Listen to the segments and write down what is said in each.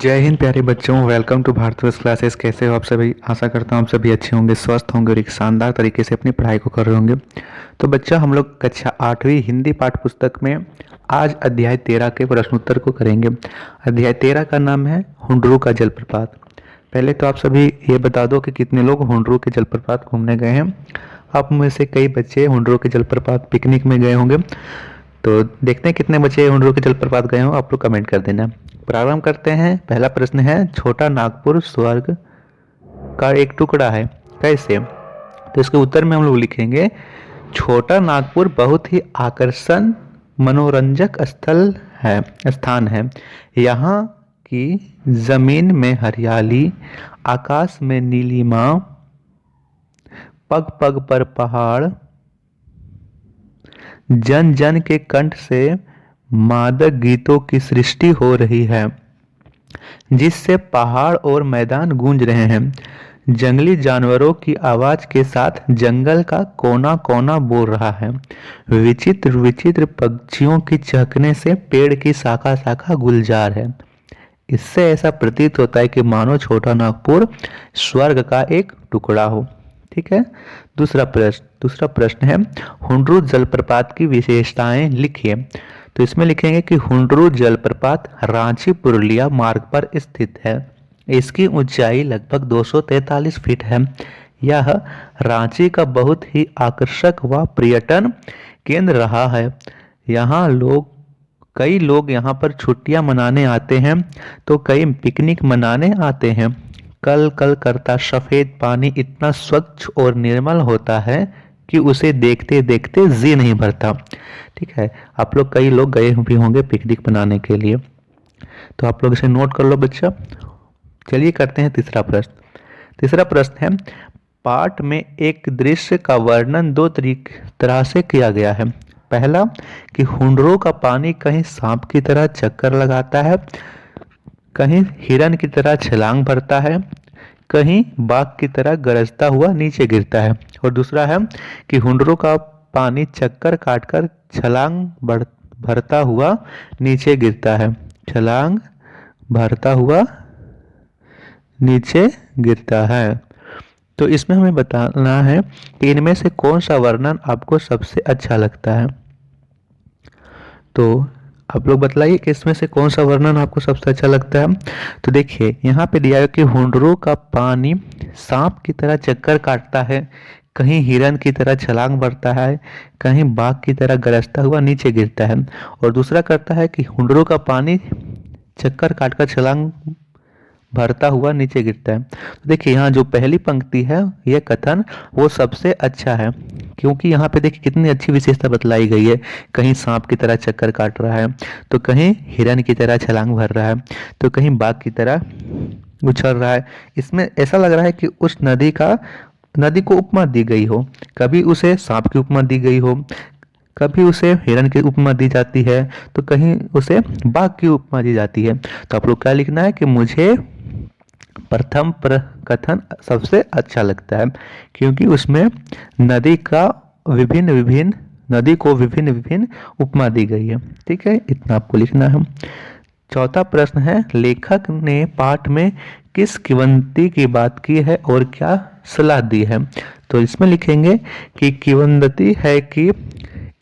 जय हिंद प्यारे बच्चों, वेलकम टू भारत क्लासेस। कैसे हो आप सभी? आशा करता हूँ आप सभी अच्छे होंगे, स्वस्थ होंगे और एक शानदार तरीके से अपनी पढ़ाई को कर रहे होंगे। तो बच्चा, हम लोग कक्षा 8वीं हिंदी पाठ्य पुस्तक में आज अध्याय 13 के प्रश्नोत्तर को करेंगे। अध्याय 13 का नाम है हुंडरू का जलप्रपात। पहले तो आप सभी ये बता दो कि कितने लोग हुंडरू के जलप्रपात घूमने गए हैं। आप में से कई बच्चे हुंडरू के जलप्रपात पिकनिक में गए होंगे। तो देखते हैं कितने बच्चे हुंडरू के जलप्रपात गए हो, आप लोग कमेंट कर देना। प्रारंभ करते हैं। पहला प्रश्न है, छोटा नागपुर स्वर्ग का एक टुकड़ा है, कैसे? तो इसके उत्तर में हम लोग लिखेंगे, छोटा नागपुर बहुत ही आकर्षण मनोरंजक स्थान है। यहाँ की जमीन में हरियाली, आकाश में नीलिमा, पग पग पर पहाड़, जन जन के कंठ से मादक गीतों की सृष्टि हो रही है, जिससे पहाड़ और मैदान गूंज रहे हैं। जंगली जानवरों की आवाज के साथ जंगल का कोना कोना बोल रहा है। विचित्र विचित्र पक्षियों की चहकने से पेड़ की शाखा शाखा गुलजार है। इससे ऐसा प्रतीत होता है कि मानो छोटा नागपुर स्वर्ग का एक टुकड़ा हो। ठीक है। दूसरा प्रश्न है, हुंडरू जलप्रपात की विशेषताएं लिखिए। तो इसमें लिखेंगे कि हुंडरू जलप्रपात रांची पुरुलिया मार्ग पर स्थित है। इसकी ऊंचाई लगभग 243 फीट है। यह रांची का बहुत ही आकर्षक व पर्यटन केंद्र रहा है। कई लोग यहाँ पर छुट्टियां मनाने आते हैं, तो कई पिकनिक मनाने आते हैं। कल कल करता सफेद पानी इतना स्वच्छ और निर्मल होता है कि उसे देखते देखते जी नहीं भरता। ठीक है। आप लोग, कई लोग गए भी होंगे पिकनिक मनाने के लिए, तो आप लोग इसे नोट कर लो बच्चा। चलिए करते हैं तीसरा प्रश्न है, पाठ में एक दृश्य का वर्णन दो तरह से किया गया है। पहला, कि हुंडरों का पानी कहीं सांप की तरह चक्कर लगाता है, कहीं हिरन की तरह छलांग भरता है, कहीं बाघ की तरह गरजता हुआ नीचे गिरता है। और दूसरा है कि हुंडरों का पानी चक्कर काटकर भरता हुआ नीचे गिरता है। छलांग भरता हुआ नीचे गिरता है। तो इसमें हमें बताना है कि इनमें से कौन सा वर्णन आपको सबसे अच्छा लगता है। तो आप लोग बतलाइए कि इसमें से कौन सा वर्णन आपको सबसे अच्छा लगता है। तो देखिए, यहाँ पे दिया है कि हुंडरों का पानी सांप की तरह चक्कर काटता है, कहीं हिरन की तरह छलांग भरता है, कहीं बाघ की तरह गरजता हुआ नीचे गिरता है। और दूसरा करता है कि हुंडरों का पानी चक्कर काटकर छलांग भरता हुआ नीचे गिरता है। तो देखिए, यहाँ जो पहली पंक्ति है, यह कथन वो सबसे अच्छा है, क्योंकि यहाँ पे देखिए कितनी अच्छी विशेषता बतलाई गई है। कहीं सांप की तरह चक्कर काट रहा है, तो कहीं हिरन की तरह छलांग भर रहा है, तो कहीं बाघ की तरह उछल रहा है। इसमें ऐसा लग रहा है कि उस नदी को उपमा दी गई हो। कभी उसे सांप की उपमा दी गई हो, कभी उसे हिरन की उपमा दी जाती है, तो कहीं उसे बाघ की उपमा दी जाती है। तो आप लोग क्या लिखना है कि मुझे प्रथम कथन सबसे अच्छा लगता है, क्योंकि उसमें नदी का नदी को विभिन्न विभिन्न उपमा दी गई है। ठीक है, इतना आपको लिखना है। चौथा प्रश्न है, लेखक ने पाठ में किस किंवदंती की बात की है और क्या सलाह दी है। तो इसमें लिखेंगे कि किंवदंती है कि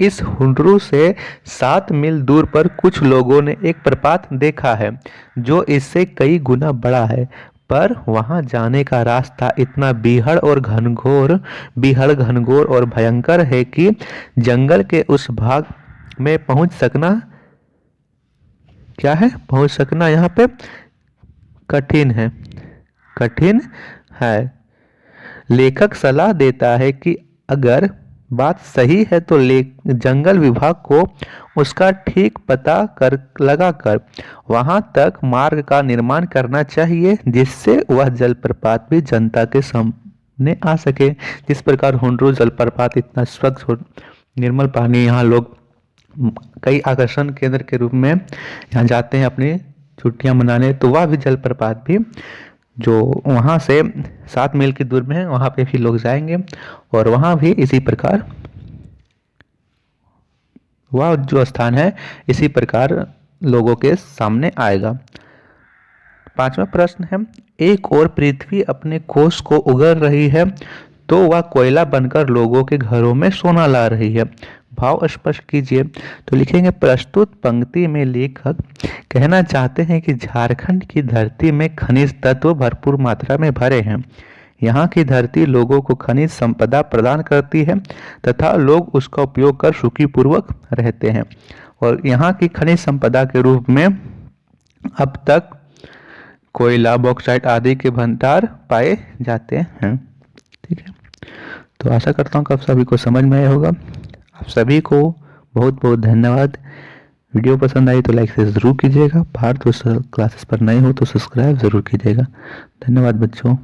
इस हुंडरू से 7 मील दूर पर कुछ लोगों ने एक प्रपात देखा है, जो इससे कई गुना बड़ा है। पर वहां जाने का रास्ता इतना बीहड़ घनघोर और भयंकर है कि जंगल के उस भाग में पहुंच सकना यहाँ पे कठिन है कठिन है। लेखक सलाह देता है कि अगर बात सही है तो जंगल विभाग को उसका ठीक पता कर लगाकर वहां तक मार्ग का निर्माण करना चाहिए, जिससे वह जलप्रपात भी जनता के सामने आ सके। जिस प्रकार हुंडरू जलप्रपात इतना स्वच्छ और निर्मल पानी, यहाँ लोग कई आकर्षण केंद्र के रूप में यहाँ जाते हैं अपनी छुट्टियां मनाने, तो वह भी जलप्रपात भी जो वहाँ से 7 मील की दूर में है, वहाँ पे भी लोग जाएंगे और वहाँ भी इसी प्रकार वह जो स्थान है इसी प्रकार लोगों के सामने आएगा। 5वां प्रश्न है, एक और पृथ्वी अपने कोष को उगल रही है तो वह कोयला बनकर लोगों के घरों में सोना ला रही है। भाव स्पष्ट कीजिए। तो लिखेंगे, प्रस्तुत पंक्ति में लेखक कहना चाहते हैं कि झारखंड की धरती में खनिज तत्व भरपूर मात्रा में भरे हैं। यहाँ की धरती लोगों को खनिज संपदा प्रदान करती है तथा लोग उसका उपयोग कर सुखीपूर्वक रहते हैं, और यहाँ की खनिज संपदा के रूप में अब तक कोयला, बॉक्साइट आदि के भंडार पाए जाते हैं। ठीक है, तो आशा करता हूँ कि आप सभी को समझ में आया होगा। आप सभी को बहुत बहुत धन्यवाद। वीडियो पसंद आई तो लाइक से ज़रूर कीजिएगा। भारत क्लासेस पर नए हो तो सब्सक्राइब ज़रूर कीजिएगा। धन्यवाद बच्चों।